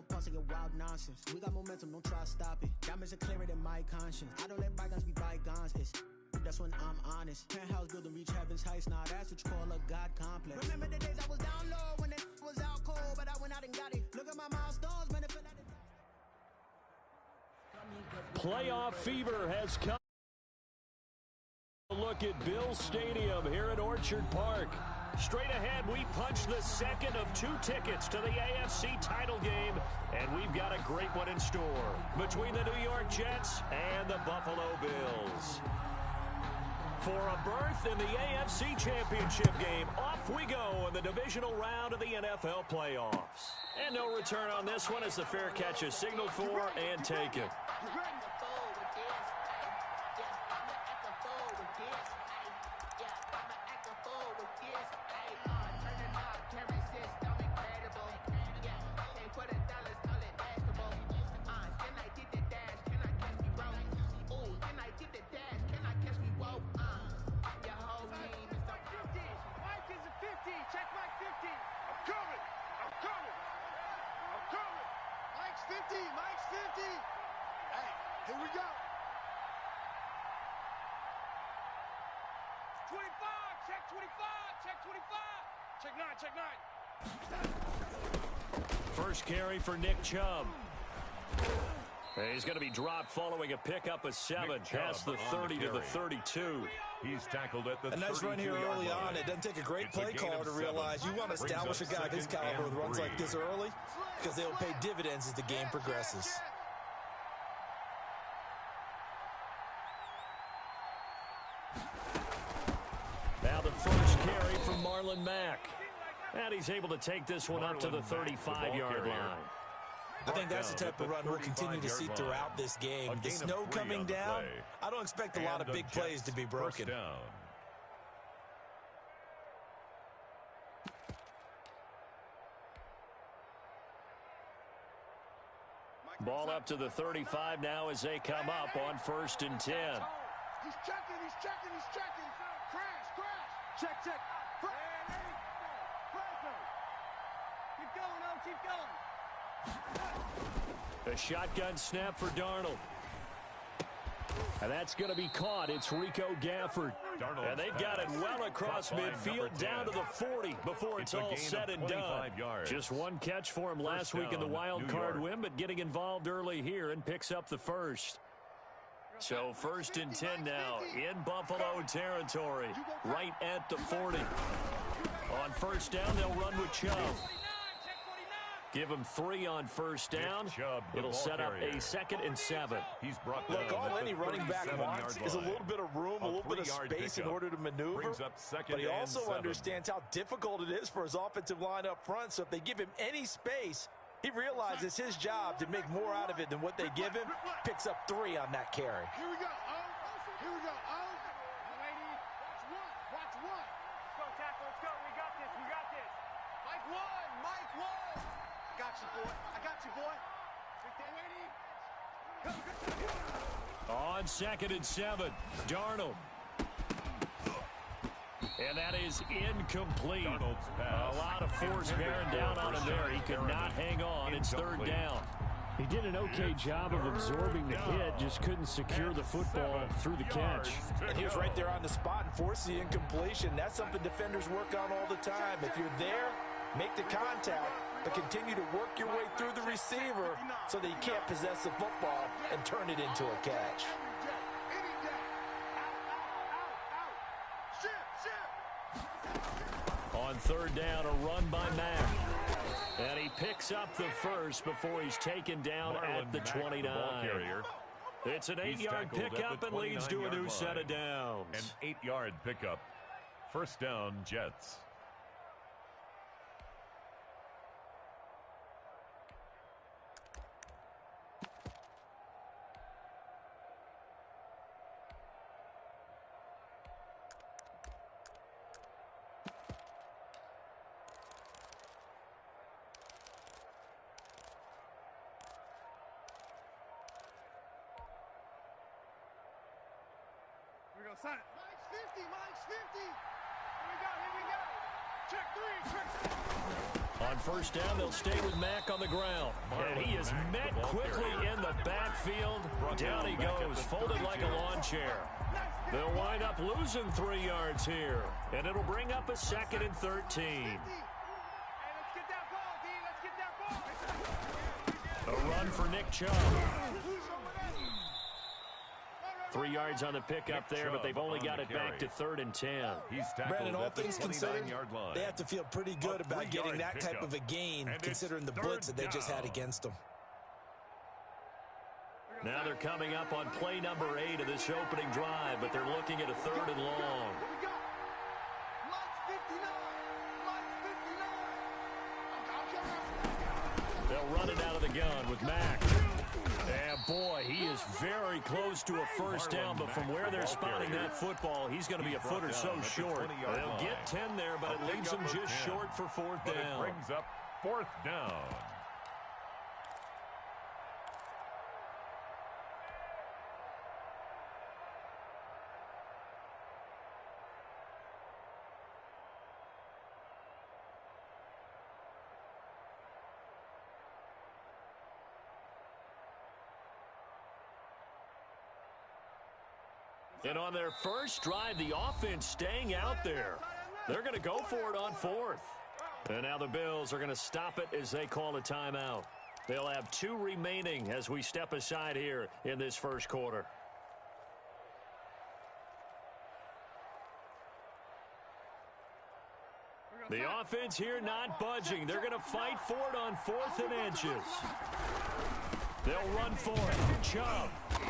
pause your wild nonsense. We got momentum, don't try to stop it. Diamonds are clearer than my conscience. I don't let bygones be bygones. That's when I'm honest. Penthouse building, reach heaven's heights. Nah, that's what you call a God complex. Remember the days I was down low when it was out cold, but I went out and got it. Look at my milestones, man. It feel like Playoff fever has come. Look at Bills Stadium here at Orchard Park. Straight ahead, we punch the second of 2 tickets to the AFC title game, and we've got a great one in store between the New York Jets and the Buffalo Bills. For a berth in the AFC Championship game, off we go in the divisional round of the NFL playoffs. And no return on this one as the fair catch is signaled for and taken. Mike's 50. Hey, here we go. 25, check 25, check 9. First carry for Nick Chubb. He's going to be dropped following a pickup of 7 past the 30 to the 32. He's tackled at the 32. A nice run here early on. It doesn't take a great play caller to realize you want to establish a guy of his caliber with runs like this early because they'll pay dividends as the game progresses. Now the first carry from Marlon Mack. And he's able to take this one up to the 35-yard line. I think that's the type of run we'll continue to see throughout this game. The snow coming down, I don't expect a lot of big plays to be broken. Ball up to the 35 now as they come up on 1st and 10. He's checking. Crash. Check. Keep going, keep going. A shotgun snap for Darnold. And that's going to be caught. It's Rico Gafford. And they've got it well across midfield down to the 40 before it's all said and done. Just one catch for him last week in the wild card win, but getting involved early here and picks up the first. So 1st and 10 now in Buffalo territory, right at the 40. On 1st down, they'll run with Chubb. Give him 3 on 1st down. It'll set up a 2nd and 7. Look, all any running back wants is a little bit of room, a little bit of space in order to maneuver. But he also understands how difficult it is for his offensive line up front. So if they give him any space, he realizes his job to make more out of it than what they give him. Picks up 3 on that carry. Here we go. Watch one. Let's go, tackle. Let's go. We got this. Mike one. I got you, boy. On 2nd and 7, Darnold. And that is incomplete. A lot of force bearing down on him there. He could not hang on. It's 3rd down. He did an okay job of absorbing the hit, just couldn't secure the football through the catch. And he was right there on the spot and forced the incompletion. That's something defenders work on all the time. If you're there, make the contact, but continue to work your way through the receiver so that he can't possess the football and turn it into a catch. On 3rd down, a run by Mack. And he picks up the first before he's taken down at the 29. It's an 8-yard pickup and leads to a new set of downs. An 8-yard pickup. 1st down, Jets. Mike's 50. Here we go. Check 3. On 1st down, they'll stay with Mack on the ground. And he is met quickly in the backfield. Down he goes, folded like a lawn chair. They'll wind up losing 3 yards here. And it'll bring up a 2nd and 13. A run for Nick Chubb. 3 yards on the pickup there, but they've only got it back to 3rd and 10. Brandon, all things considered, they have to feel pretty good about getting that type of a gain, considering the blitz that they just had against them. Now they're coming up on play number 8 of this opening drive, but they're looking at a 3rd and long. They'll run it out of the gun with Mack. And boy, he is very close to a first down, but from where they're spotting that football, he's going to be a foot or so short. They'll get 10 there, but it leaves them just short for 4th down. It brings up 4th down. And on their first drive, the offense staying out there. They're going to go for it on 4th. And now the Bills are going to stop it as they call a timeout. They'll have 2 remaining as we step aside here in this first quarter. The offense here not budging. They're going to fight for it on 4th and inches. They'll run for it. Chubb.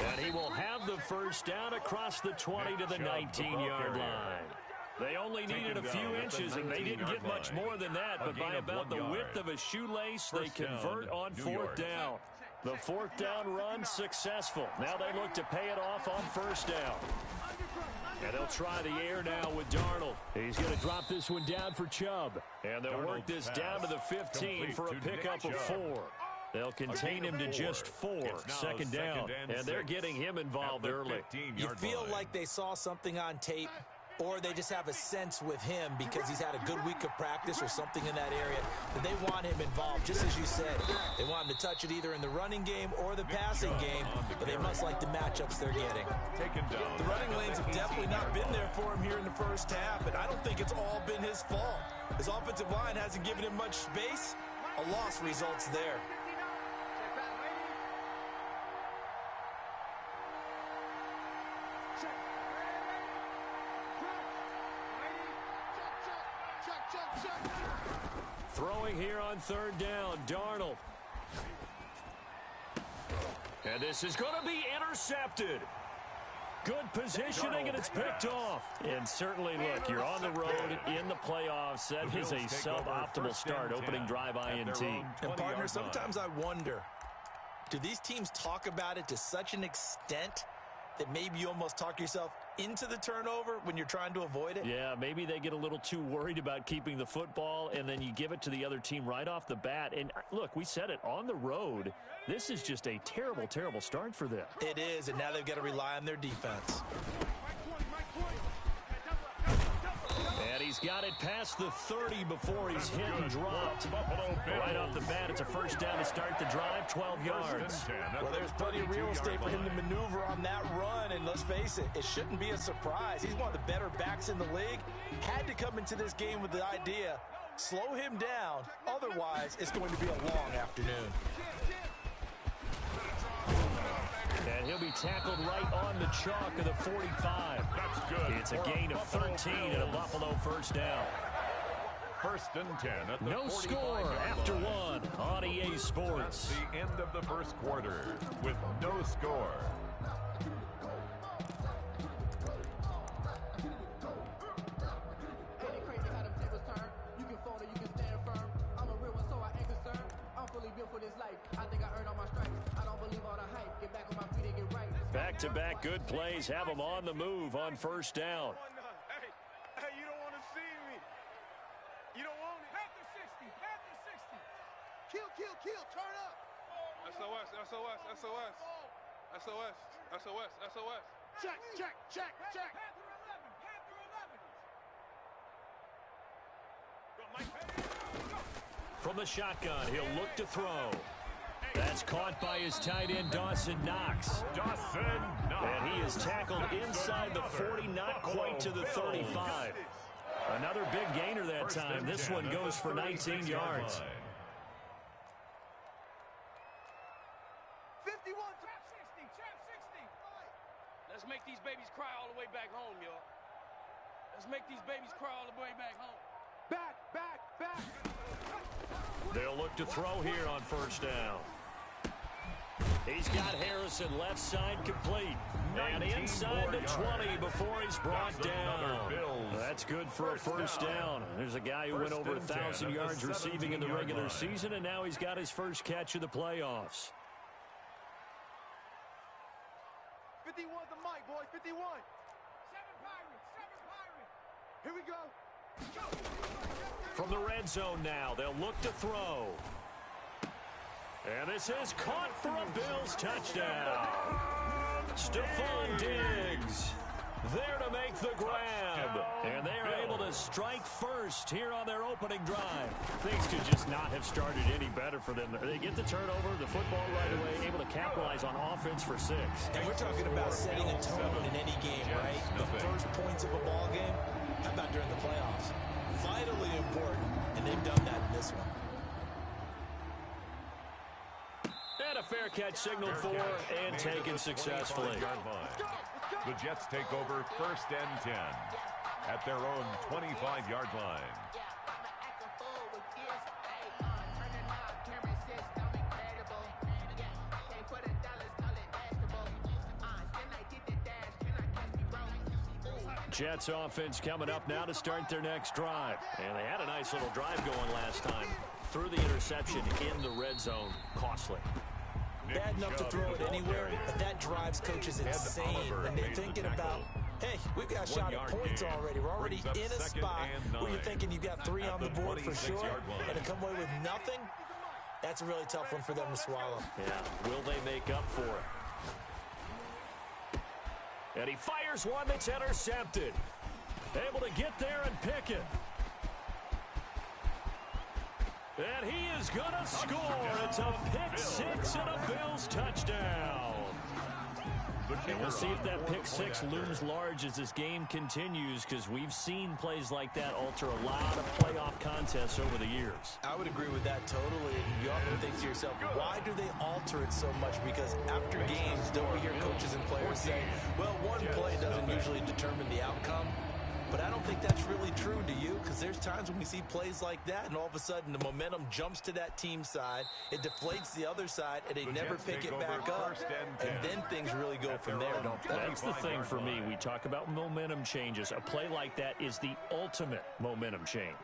And he will have the first down across the 20 to the 19-yard line. They only needed a few inches, and they didn't get much more than that. But by about the width of a shoelace, they convert on 4th down. The 4th down run successful. Now they look to pay it off on 1st down. And they'll try the air now with Darnold. He's going to drop this one down for Chubb. And they'll work this down to the 15 for a pickup of 4. They'll contain him to just 4, 2nd down, and they're getting him involved early. You feel like they saw something on tape, or they just have a sense with him because he's had a good week of practice or something in that area that they want him involved. Just as you said, they want him to touch it either in the running game or the passing game, but they must like the matchups they're getting. The running lanes have definitely not been there for him here in the first half, and I don't think it's all been his fault. His offensive line hasn't given him much space. A loss results there. Throwing here on 3rd down, Darnold. And this is going to be intercepted. Good positioning, and it's picked off. And certainly, look, you're on the road in the playoffs. That is a suboptimal start, opening drive INT. And, partner, sometimes I wonder, do these teams talk about it to such an extent that maybe you almost talk yourself into the turnover when you're trying to avoid it? Yeah, maybe they get a little too worried about keeping the football, and then you give it to the other team right off the bat. And look, we said it, on the road, this is just a terrible, terrible start for them. It is, and now they've got to rely on their defense. And he's got it past the 30 before he's hit and dropped. Right off the bat, it's a first down to start the drive, 12 yards. Well, there's plenty of real estate for him to maneuver on that run, and let's face it, it shouldn't be a surprise. He's one of the better backs in the league. Had to come into this game with the idea, slow him down, otherwise it's going to be a long afternoon. And he'll be tackled right on the chalk of the 45. That's good. It's a gain of 13 and a Buffalo first down. 1st and 10 at the no score after 1 on EA Sports. That's the end of the first quarter with no score. Back-to-back good plays have them on the move on first down. Hey, you don't want to see me. You don't want it. Panther 60, Panther 60. Kill, turn up. SOS. Check. Panther 11. From the shotgun, he'll look to throw. That's caught by his tight end, Dawson Knox. And he is tackled inside the 40, not quite to the 35. Another big gainer that time. This one goes for 19 yards. 51, trap 60, trap 60. Let's make these babies cry all the way back home, y'all. Let's make these babies cry all the way back home. Back. They'll look to throw here on first down. He's got Harrison left side complete. And inside the 20 before he's brought down. That's good for a first down. There's a guy who went over 1,000 yards receiving in the regular season, and now he's got his first catch of the playoffs. 51's the mic, boys. 51. 7 Pirates. Here we go. From the red zone now, they'll look to throw. And this is caught for a Bills touchdown. Stephon Diggs there to make the grab. And they are able to strike first here on their opening drive. Things could just not have started any better for them. They get the turnover, the football right away, able to capitalize on offense for 6. And we're talking about setting a tone in any game, right? The first points of a ball game. How about during the playoffs? Vitally important, and they've done that in this one. And a fair catch signaled for and taken successfully. The Jets take over first and 10 at their own 25-yard line. Jets offense coming up now to start their next drive. And they had a nice little drive going last time. Threw the interception in the red zone. Costly. Bad enough to throw it anywhere, but that drives coaches insane when they're thinking about, hey, we've got shot at points already. We're already in a spot where you're thinking you've got 3 on the board for sure, and to come away with nothing, that's a really tough one for them to swallow. Yeah, will they make up for it? And he fires one that's intercepted. Able to get there and pick it. And he is going to score. It's a pick 6 and a Bills touchdown. And we'll see if that pick 6 looms large as this game continues, because we've seen plays like that alter a lot of playoff contests over the years. I would agree with that totally. And you often think to yourself, why do they alter it so much? Because after games, don't we hear coaches and players say, well, one play doesn't usually determine the outcome? But I don't think that's really true, do you? Because there's times when we see plays like that, and all of a sudden the momentum jumps to that team side, it deflates the other side, and they never pick it back up, and then things really go from there, don't they? That's the thing for me. We talk about momentum changes. A play like that is the ultimate momentum change.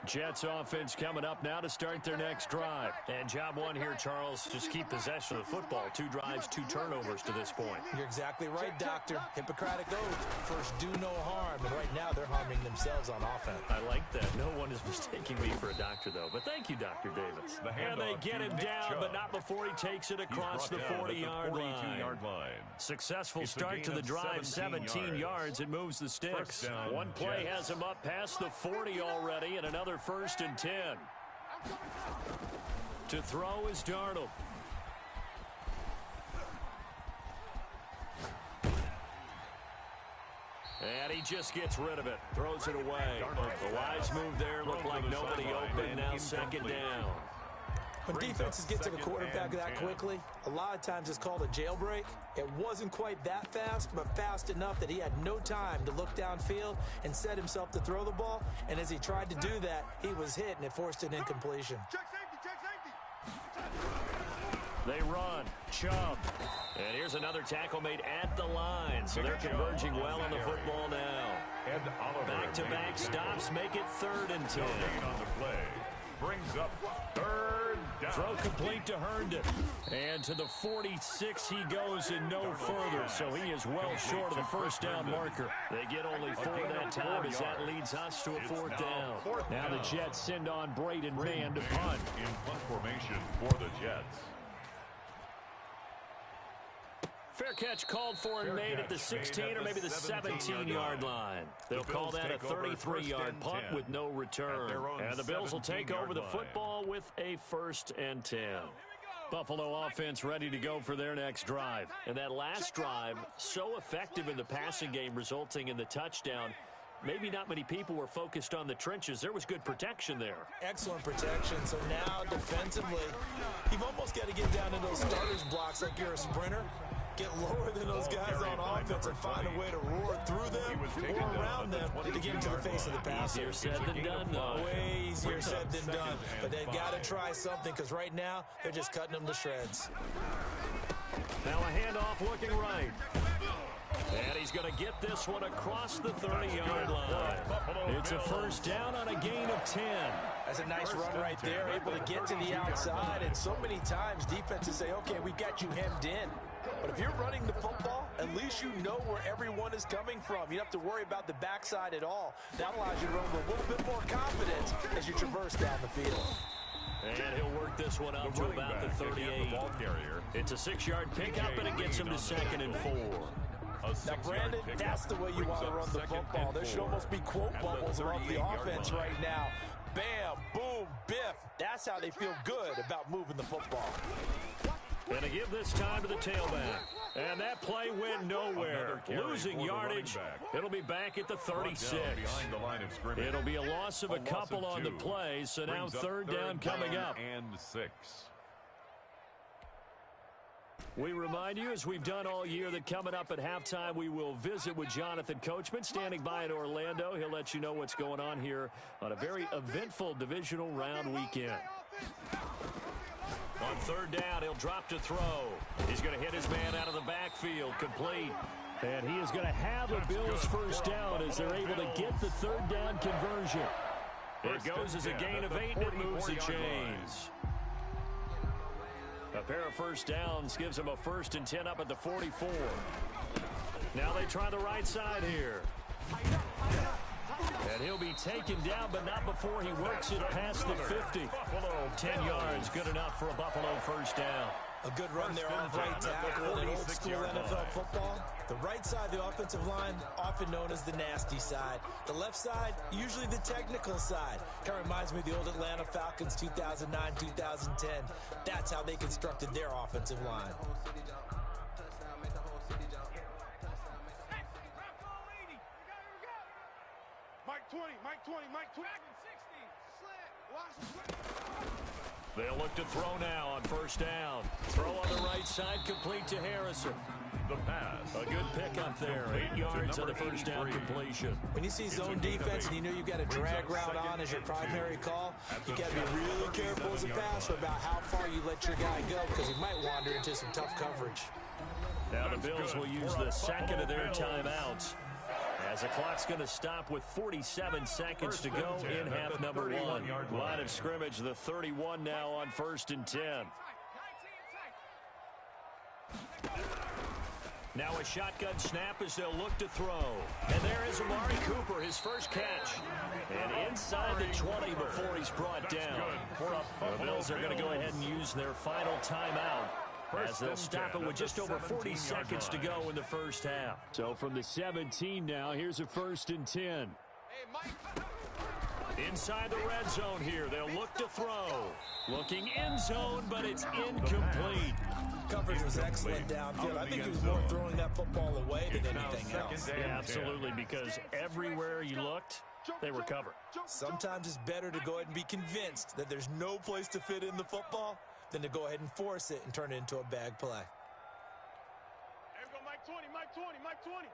Jets offense coming up now to start their next drive. And job one here, Charles, just keep possession of the football. 2 drives, 2 turnovers to this point. You're exactly right, Doctor. Hippocratic oath. First, do no harm. And right now, they're harming themselves on offense. I like that. No one is mistaking me for a doctor, though. But thank you, Dr. Davis. And they get him down, but not before he takes it across the 40-yard line. Successful start to the drive, 17 yards. It moves the sticks. One play has him up past the 40 already, and another first and 10. To throw is Darnold. And he just gets rid of it. Throws it away. The wise move there. Looked like nobody open. Now second down. When defenses get to the quarterback that quickly, a lot of times it's called a jailbreak. It wasn't quite that fast, but fast enough that he had no time to look downfield and set himself to throw the ball. And as he tried to do that, he was hit, and it forced an incompletion. Check safety. They run. Chubb. And here's another tackle made at the line. So they're converging well on the football now. Back-to-back stops make it 3rd and 10. On the play. Brings up 3rd down. Throw complete to Herndon. And to the 46 he goes and no further. So he is well short of the first down marker. They get only 4 that time as that leads us to a 4th down. Now the Jets send on Braden Mann to punt. In punt formation for the Jets. Fair catch called for and made at the 16 or maybe the 17-yard line. They'll call that a 33-yard punt with no return. And the Bills will take over the football with a 1st and 10. Buffalo offense ready to go for their next drive. And that last drive, so effective in the passing game, resulting in the touchdown. Maybe not many people were focused on the trenches. There was good protection there. Excellent protection. So now defensively, you've almost got to get down into those starters blocks like you're a sprinter. Get lower than those guys on offense and find a way to roar through them or around them to get into the face of the passer. Easier said than done, though. Way easier said than done. But they've got to try something because right now they're just cutting them to shreds. Now a handoff looking right. And he's going to get this one across the 30-yard line. It's a 1st down on a gain of 10. That's a nice run right there, able to get to the outside. And so many times defenses say, okay, we've got you hemmed in. But if you're running the football, at least you know where everyone is coming from. You don't have to worry about the backside at all. That allows you to run with a little bit more confidence as you traverse down the field. And he'll work this one up to about the 38. It's a 6-yard pickup, and it gets him to 2nd and 4. Now, Brandon, that's the way you want to run the football. There should almost be quote bubbles about the offense right now. Bam, boom, biff. That's how they feel good about moving the football. And to give this time to the tailback. And that play went nowhere. Losing yardage. It'll be back at the 36. It'll be a loss of a couple on the play, so now 3rd down coming up. And 6. We remind you, as we've done all year, that coming up at halftime, we will visit with Jonathan Coachman, standing by in Orlando. He'll let you know what's going on here on a very eventful divisional round weekend. On 3rd down, he'll drop to throw. He's going to hit his man out of the backfield, complete. And he is going to have a Bills 1st down as they're able to get the 3rd down conversion. It goes as a gain of 8, and it moves the chains. A pair of 1st downs gives him a 1st and 10 up at the 44. Now they try the right side here. And he'll be taken down, but not before he works it past the 50. 10 yards, good enough for a Buffalo 1st down. A good run there off right tackle in old school NFL football. The right side of the offensive line, often known as the nasty side. The left side, usually the technical side. Kind of reminds me of the old Atlanta Falcons 2009, 2010. That's how they constructed their offensive line. Mike 20, Mike 20, Mike 20. 60. They'll look to throw now on 1st down. Throw on the right side, complete to Harrison. The pass. A good pickup there. 8 yards on the 1st down completion. When you see zone defense and you know you've got a drag route on as your primary call, you've got to be really careful as a passer about how far you let your guy go because he might wander into some tough coverage. Now the Bills will use the 2nd of their timeouts, as the clock's going to stop with 47 seconds to go in half number 1. Line of scrimmage, the 31 now on 1st and 10. Now a shotgun snap as they'll look to throw. And there is Amari Cooper, his first catch. And inside the 20 before he's brought down. The Bills are going to go ahead and use their final timeout, as they'll stop it with just over 40 seconds to go in the 1st half. So from the 17 now, here's a 1st and 10. Inside the red zone here, they'll look to throw. Looking end zone, but it's incomplete. Coverage was excellent downfield. I think he was more throwing that football away than anything else. Yeah, absolutely, because everywhere you looked, they were covered. Sometimes it's better to go ahead and be convinced that there's no place to fit in the football than to go ahead and force it and turn it into a bag play. Here we go, Mike 20, Mike 20, Mike 20.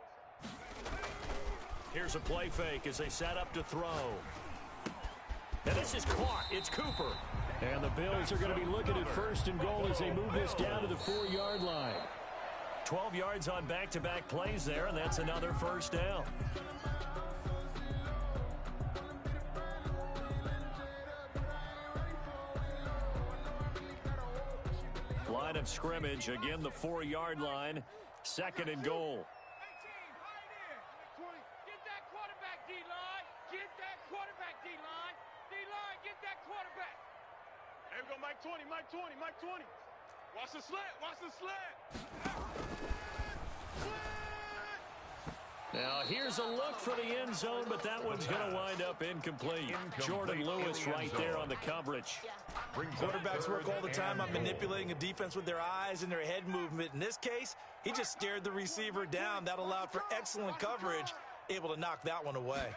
Here's a play fake as they set up to throw. And this is caught. It's Cooper. And the Bills are going to be looking at 1st and goal as they move this down to the 4-yard line. 12 yards on back-to-back plays there, and that's another 1st down. Line of scrimmage, again the 4-yard line, 2nd and goal. Get that quarterback, D-line. Get that quarterback, D-line. D-line, get that quarterback. There we go, Mike 20, Mike 20, Mike 20. Watch the slant, watch the slant. Now, here's a look for the end zone, but that one's going to wind up incomplete. Jordan Lewis right there on the coverage. Quarterbacks work all the time on manipulating a defense with their eyes and their head movement. In this case, he just stared the receiver down. That allowed for excellent coverage, able to knock that one away.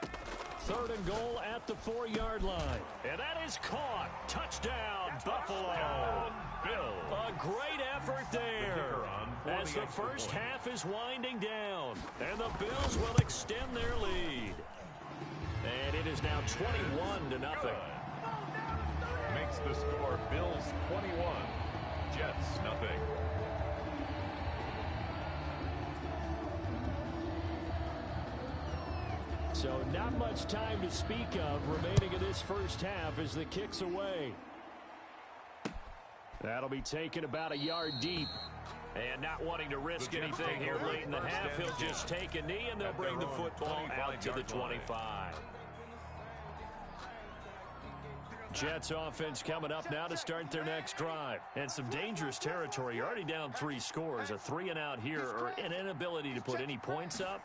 3rd and goal at the 4-yard line. And that is caught. Touchdown, Buffalo. A great effort there as the first half is winding down. And the Bills will extend their lead. And it is now 21-0. Makes the score Bills 21, Jets nothing. So not much time to speak of remaining in this first half as the kick's away. That'll be taken about a yard deep. And not wanting to risk anything here late in the half, he'll just take a knee and they'll bring the football out to the 25. Jets offense coming up now to start their next drive. And some dangerous territory. You're already down 3 scores. A 3-and-out here or an inability to put any points up.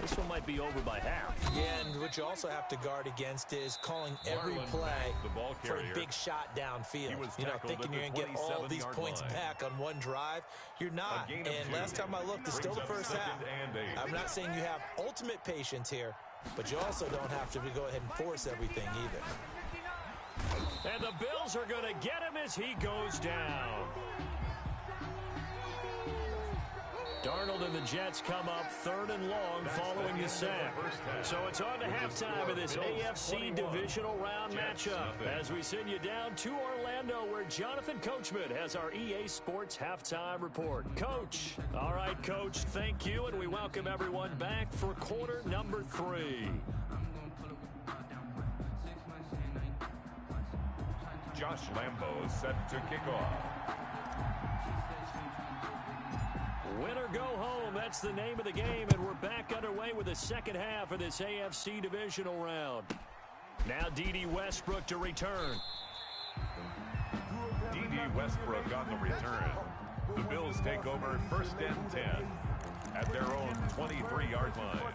This one might be over by half. Yeah, and what you also have to guard against is calling every play for a big shot downfield. You know, thinking you're going to get all these points back on one drive. You're not. And last time I looked, it's still the first half. I'm not saying you have ultimate patience here, but you also don't have to go ahead and force everything either. And the Bills are going to get him as he goes down. Darnold and the Jets come up 3rd and long following the sack. So it's on to halftime of this AFC divisional round matchup as we send you down to Orlando where Jonathan Coachman has our EA Sports halftime report. Coach. All right, Coach, thank you, and we welcome everyone back for quarter number 3. Josh Lambo is set to kick off. Win or go home, that's the name of the game, and we're back underway with the second half of this AFC divisional round. Now D.D. Westbrook to return. D.D. Westbrook on the return. The Bills take over 1st and 10 at their own 23-yard line.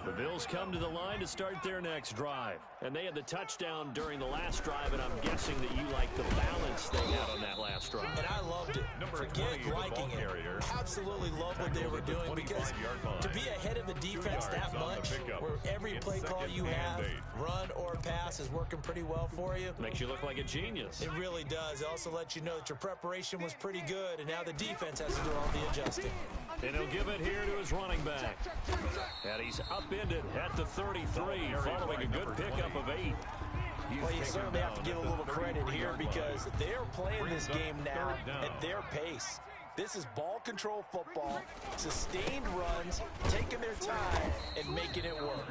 The Bills come to the line to start their next drive. And they had the touchdown during the last drive, and I'm guessing that you like the balance they had on that last drive. And I loved it. Forget liking it. Absolutely love what they were doing because to be ahead of the defense that much, where every play call you have, run or pass, is working pretty well for you. Makes you look like a genius. It really does. It also lets you know that your preparation was pretty good, and now the defense has to do all the adjusting. And he'll give it here to his running back. And he's upended at the 33 following a good pickup of 8. Well, you certainly have to give a little credit here because they're playing this game now at their pace. This is ball control football, sustained runs, taking their time, and making it work.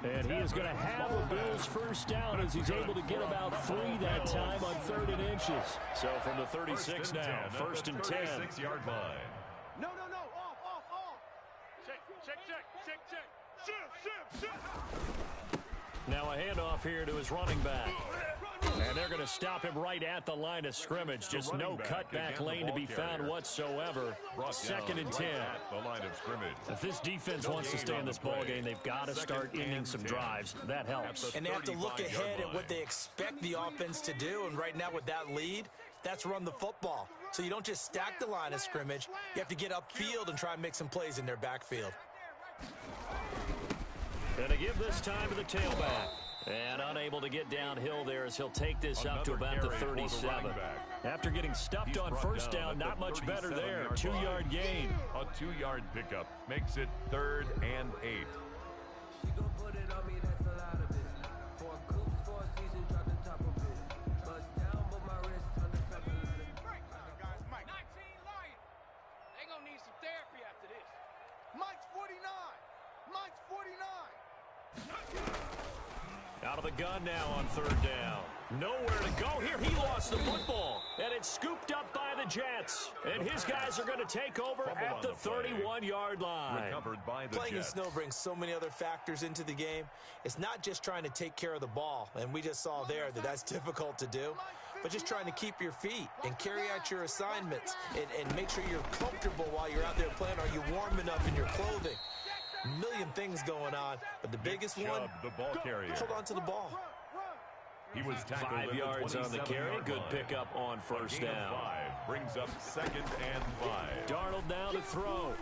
And he is going to have the Bills first down as he's able to get about 3 that time on 3rd and inches. So from the 36 now, 1st and 10. 36-yard line. No. Off. Check. Shift. Now a handoff here to his running back. And they're going to stop him right at the line of scrimmage. Just no cutback lane to be found whatsoever. 2nd and 10. The line of scrimmage. If this defense wants to stay in this ballgame, they've got to start ending some drives. That helps. And they have to look ahead at what they expect the offense to do. And right now with that lead, that's run the football. So you don't just stack the line of scrimmage. You have to get upfield and try and make some plays in their backfield. And to give this time to the tailback. And unable to get downhill there as he'll take this up to about the 37. After getting stuffed on first down, not much better there. 2-yard gain. A 2-yard pickup makes it 3rd and 8. Out of the gun now on 3rd down. Nowhere to go here. He lost the football. And it's scooped up by the Jets. And his guys are going to take over at the 31-yard line. Recovered by the Playing in Jets. snow brings so many other factors into the game. It's not just trying to take care of the ball. And we just saw there that that's difficult to do. but just trying to keep your feet and carry out your assignments and make sure you're comfortable while you're out there playing. Are you warm enough in your clothing? A million things going on, but the biggest one, the ball carrier. hold on to the ball. He was 5 yards on the carry. Good pickup on first down. 5 brings up 2nd and 5. Darnold now to throw.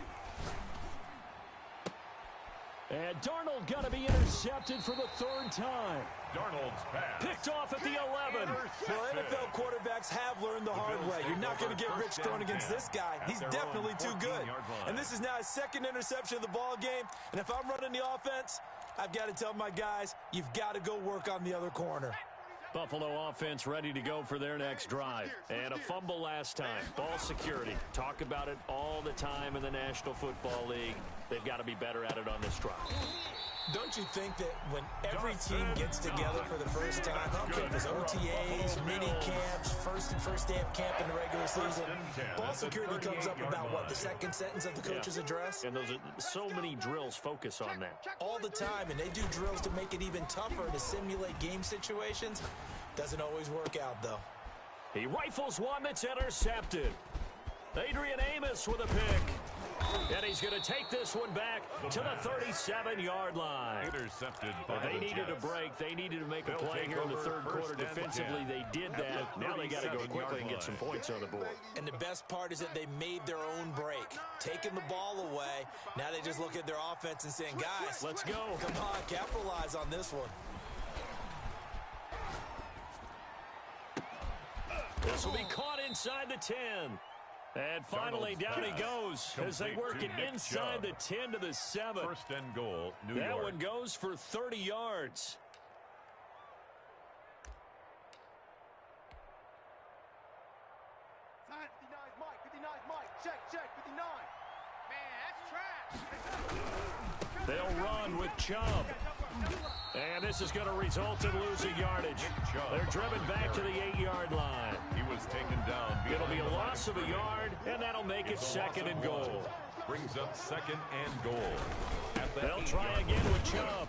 And Darnold going to be intercepted for the 3rd time. Darnold's pass. Picked off at the 11. Well, NFL quarterbacks have learned the hard way. You're not going to get rich throwing against this guy. He's definitely too good. And this is now his 2nd interception of the ball game. And if I'm running the offense, I've got to tell my guys, you've got to go work on the other corner. Buffalo offense ready to go for their next drive. And a fumble last time. Ball security. Talk about it all the time in the National Football League. They've got to be better at it on this drive. Don't you think that when every team gets together for the first time, I don't care if it's OTAs, mini camps, first day of camp in the regular season, ball security comes up about, what, the 2nd sentence of the coach's address? And those are so many drills focus on that. All the time, and they do drills to make it even tougher to simulate game situations. Doesn't always work out, though. He rifles one that's intercepted. Adrian Amos with a pick. And he's going to take this one back to the 37-yard line. Intercepted. They needed a break. They needed to make a play here in the 3rd quarter. Defensively, they did that. Now they got to go quickly and get some points on the board. And the best part is that they made their own break, taking the ball away. Now they just look at their offense and saying, guys, let's go. Come on, capitalize on this one. This will be caught inside the 10. And finally, down he goes as they work it inside the 10 to the 7. 1st and goal, New York. That one goes for 30 yards. Check, 59. Man, that's trash. They'll run with Chubb. And this is going to result in losing yardage. They're driven back to the 8-yard line. He was taken down. It'll be a loss of a yard, and that'll make it 2nd and goal. Brings up 2nd and goal. They'll try again with Chubb.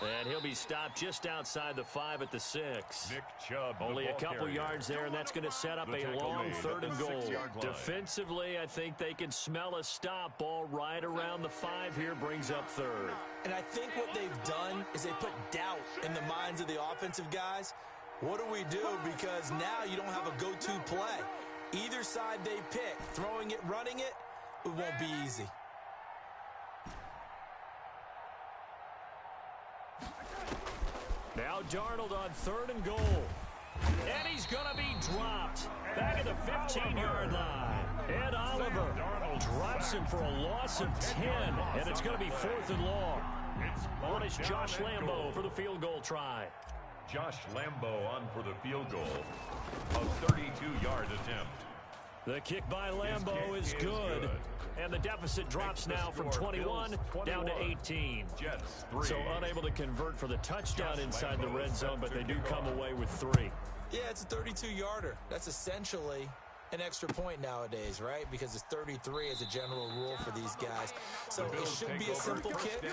And he'll be stopped just outside the 5 at the 6. Nick Chubb, only a couple yards there, and that's going to set up a long 3rd and goal. Defensively, I think they can smell a stop. Ball right around the 5 here brings up 3rd. And I think what they've done is they put doubt in the minds of the offensive guys. What do we do? Because now you don't have a go-to play. Either side they pick, throwing it, running it, it won't be easy. Now Darnold on 3rd and goal. And he's going to be dropped back at the 15-yard line. And Oliver drops him for a loss of 10. And it's going to be 4th and long. On is Josh Lambo for the field goal try. Josh Lambo on for the field goal. A 32-yard attempt. The kick by Lambo is good. And the deficit drops now from 21 down to 18. Jets 3. So unable to convert for the touchdown inside the red zone, but they do come away with 3. Yeah, it's a 32-yarder. That's essentially an extra point nowadays, right? Because it's 33 as a general rule for these guys. So it should be a simple kick.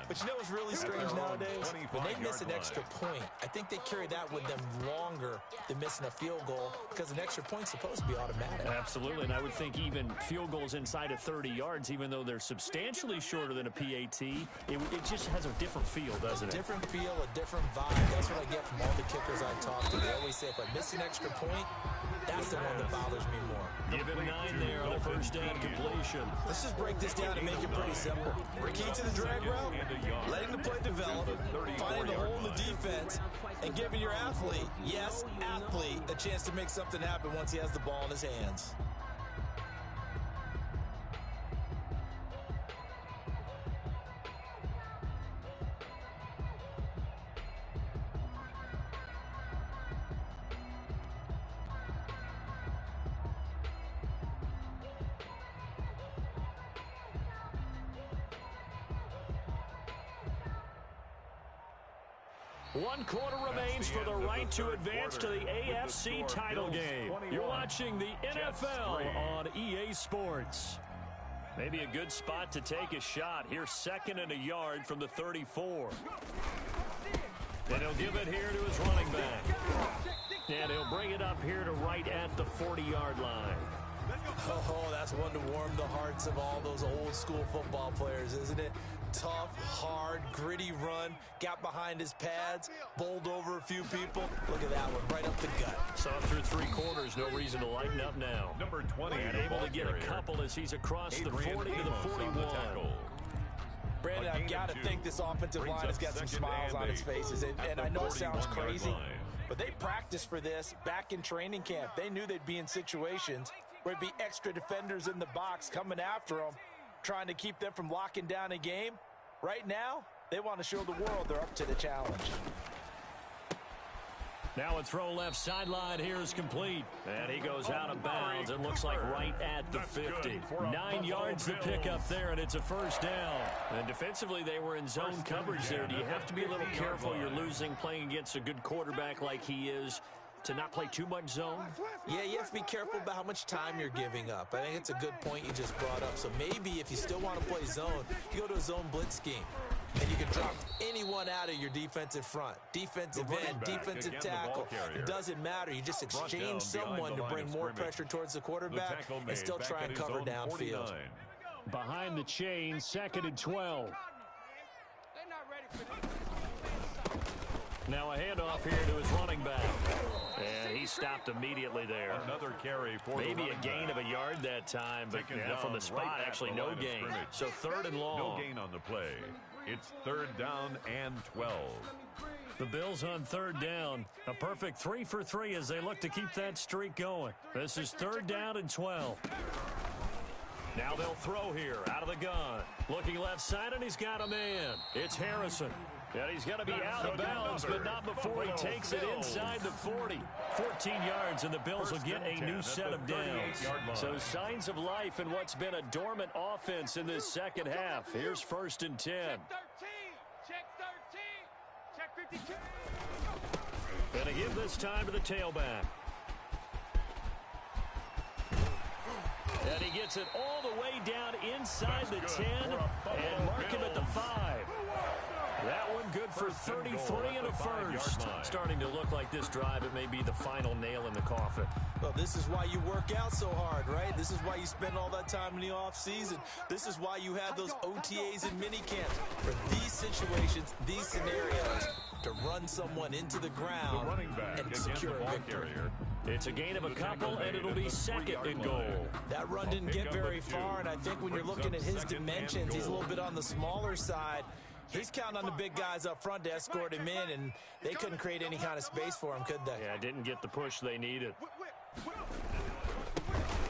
But you know what's really strange nowadays? When they miss an extra point, I think they carry that with them longer than missing a field goal because an extra point's supposed to be automatic. Absolutely, and I would think even field goals inside of 30 yards, even though they're substantially shorter than a PAT, it just has a different feel, doesn't it? A different feel, a different vibe. That's what I get from all the kickers I talk to. They always say if I miss an extra point, that's the one that bothers me more. Give him 9 there on the first down completion. Let's just break this down and make it pretty simple. Key to the drag route, letting the play develop, finding the hole in the defense, and giving your athlete, yes, athlete, a chance to make something happen once he has the ball in his hands. One quarter remains for the right to advance to the AFC title game. You're watching the NFL on EA Sports. Maybe a good spot to take a shot. Here's 2nd and a yard from the 34. And he'll give it here to his running back. And he'll bring it up here to right at the 40-yard line. Oh, that's one to warm the hearts of all those old-school football players, isn't it? Tough, hard, gritty run, got behind his pads, bowled over a few people. Look at that one, right up the gut. Saw through 3 quarters, no reason to lighten up now. Number 20. And able to get a couple as he's across the 40 to the 41. Brandon, I've got to think this offensive line has got some smiles on its faces. And I know it sounds crazy, but they practiced for this back in training camp. They knew they'd be in situations where it'd be extra defenders in the box coming after them, trying to keep them from locking down a game. Right now, they want to show the world they're up to the challenge. Now a throw left sideline here is complete. And he goes out of bounds. It looks like right at the 50. 9 yards to pick up there, and it's a first down. And defensively, they were in zone coverage there. Do you have to be a little careful? You're losing playing against a good quarterback like he is, to not play too much zone? Yeah, you have to be careful about how much time you're giving up. I think it's a good point you just brought up. So maybe if you still want to play zone, you go to a zone blitz scheme. And you can drop anyone out of your defensive front. Defensive end, defensive tackle. It doesn't matter. You just exchange someone to bring more pressure towards the quarterback and still try and cover downfield. Behind the chain, 2nd and 12. They're not ready for this. Now a handoff here to his running back. And he stopped immediately there. Another carry for maybe a gain of a yard that time, but from the spot, actually no gain. So 3rd and long. No gain on the play. It's 3rd down and 12. The Bills on 3rd down. A perfect 3 for 3 as they look to keep that streak going. This is 3rd down and 12. Now they'll throw here out of the gun. Looking left side, and he's got a man. It's Harrison. And he's going to be out of bounds, but not before he takes it inside the 40. 14 yards, and the Bills will get a new set of downs. So signs of life in what's been a dormant offense in this second half. Here's 1st and 10. Check 13. Check 52. And to give this time to the tailback. And he gets it all the way down inside the 10 and mark him at the 5. That one good for 33 and a first. Starting to look like this drive, it may be the final nail in the coffin. Well, this is why you work out so hard, right? This is why you spend all that time in the offseason. This is why you have those OTAs and minicamps. For these situations, these scenarios, to run someone into the ground and secure a victory. It's a gain of a couple, and it'll be 2nd and goal. That run didn't get very far, and I think when you're looking at his dimensions, he's a little bit on the smaller side. He's counting on the big guys up front to escort him in, and they couldn't create any kind of space for him, could they? Yeah, didn't get the push they needed.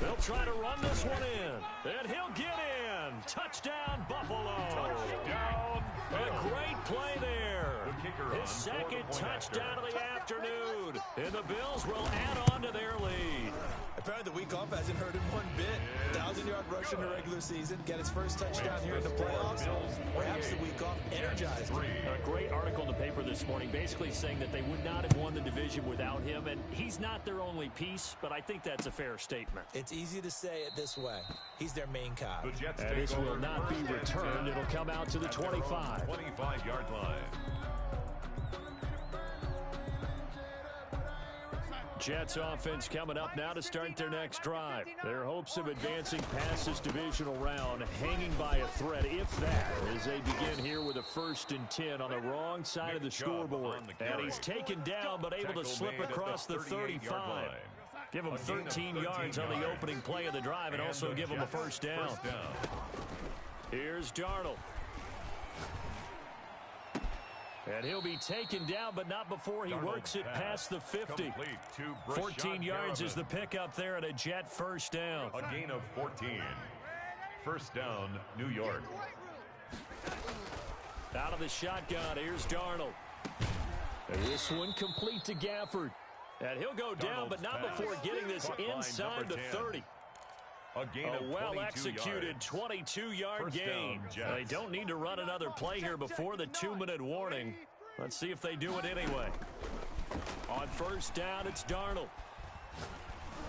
They'll try to run this one in, and he'll get in. Touchdown, Buffalo. Touchdown. A great play there. His 2nd touchdown of the afternoon, and the Bills will add on to their lead. Apparently the week off hasn't hurt him one bit. 1,000-yard rush in the regular season. Get his first touchdown here in the playoffs. Perhaps the week off energized him. A great article in the paper this morning basically saying that they would not have won the division without him. And he's not their only piece, but I think that's a fair statement. It's easy to say it this way. He's their main cog. And this will not be returned. It'll come out to the 25. 25-yard line. Jets offense coming up now to start their next drive. Their hopes of advancing past this divisional round hanging by a thread, if that, as they begin here with a 1st and 10 on the wrong side of the scoreboard. And he's taken down but able to slip across the 35. Give him 13 yards on the opening play of the drive and also give him a first down. Here's Darnold. And he'll be taken down, but not before he works it past the 50. 14 yards is the pickup there at a Jet first down. A gain of 14. First down, New York. Out of the shotgun, here's Darnold. And this one complete to Gafford. And he'll go down, but not before getting this inside the 30. A well-executed 22-yard gain. They don't need to run another play here before the 2-minute warning. Let's see if they do it anyway. On first down, it's Darnold.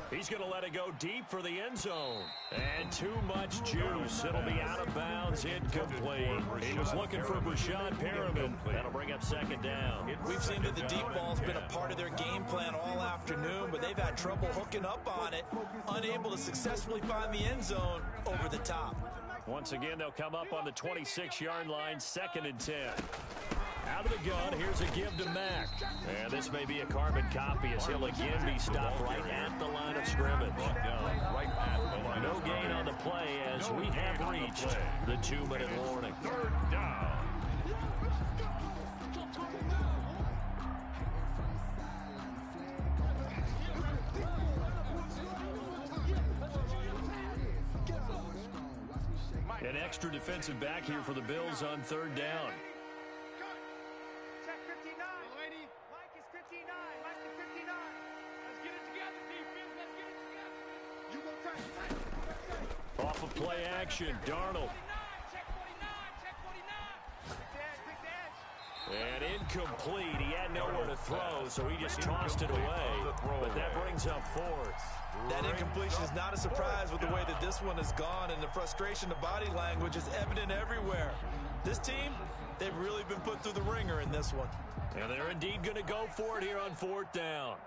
He's going to let it go deep for the end zone. And too much juice. It'll be out of bounds, incomplete. He was looking for Brashad Perriman. That'll bring up second down. We've seen that the deep ball's been a part of their game plan all afternoon, but they've had trouble hooking up on it, unable to successfully find the end zone over the top. Once again, they'll come up on the 26-yard line, 2nd and 10. Out of the gun, here's a give to Mack. And this may be a carbon copy as he'll again be stopped right at the line of scrimmage. No gain on the play as we have reached the 2-minute warning. 3rd down. An extra defensive back here for the Bills on 3rd down. Check 59. Lady. Mike is 59. Mike is 59. Let's get it together, defense. Let's get it together. You go tight. Off of play action, Darnold. Check 49. Check 49. Pick the edge. And incomplete. He had nowhere to throw, so he just tossed it away. But that brings up 4th. That incompletion is not a surprise with the way that this one has gone, and the frustration of body language is evident everywhere. This team, they've really been put through the ringer in this one. And they're indeed going to go for it here on 4th down.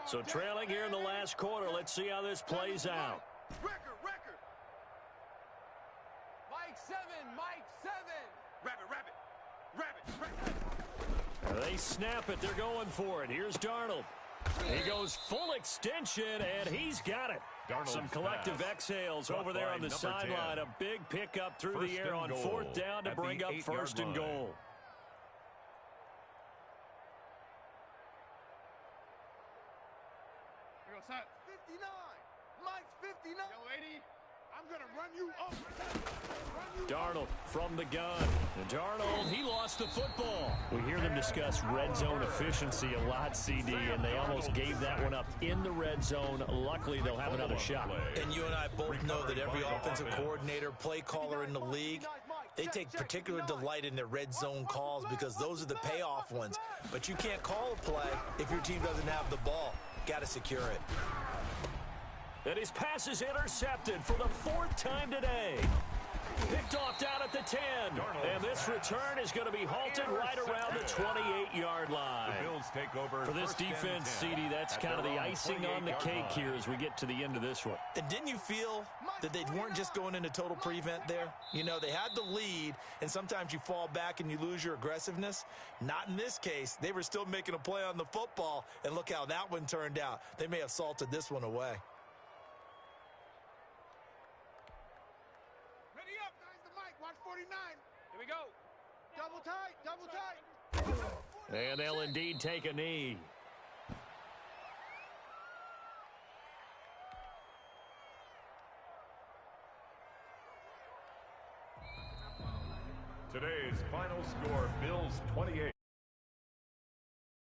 So trailing here in the last quarter, let's see how this plays out. Record. Mike 7. Mike 7. Rabbit. They snap it. They're going for it. Here's Darnold. He goes full extension, and he's got it. Some collective exhales over there on the sideline. A big pickup through the air on 4th down to bring up 1st and goal. Here goes Hut. 59. Mike's 59. Yo, lady, I'm going to run you over. Darnold from the gun. And Darnold, he lost the football. We hear them discuss red zone efficiency a lot, CD, and they almost gave that one up in the red zone. Luckily, they'll have another shot. And you and I both know that every offensive coordinator, play caller in the league, they take particular delight in their red zone calls because those are the payoff ones. But you can't call a play if your team doesn't have the ball. Got to secure it. And his pass is intercepted for the 4th time today. Picked off down at the 10. And this return is going to be halted right around the 28-yard line. The Bills take over. For this defense, CD, that's kind of the icing on the cake here as we get to the end of this one. And didn't you feel that they weren't just going into total prevent there? You know, they had the lead, and sometimes you fall back and you lose your aggressiveness. Not in this case. They were still making a play on the football, and look how that one turned out. They may have salted this one away. Watch 49. Here we go. Double tight. And they'll indeed take a knee. Today's final score, Bills 28.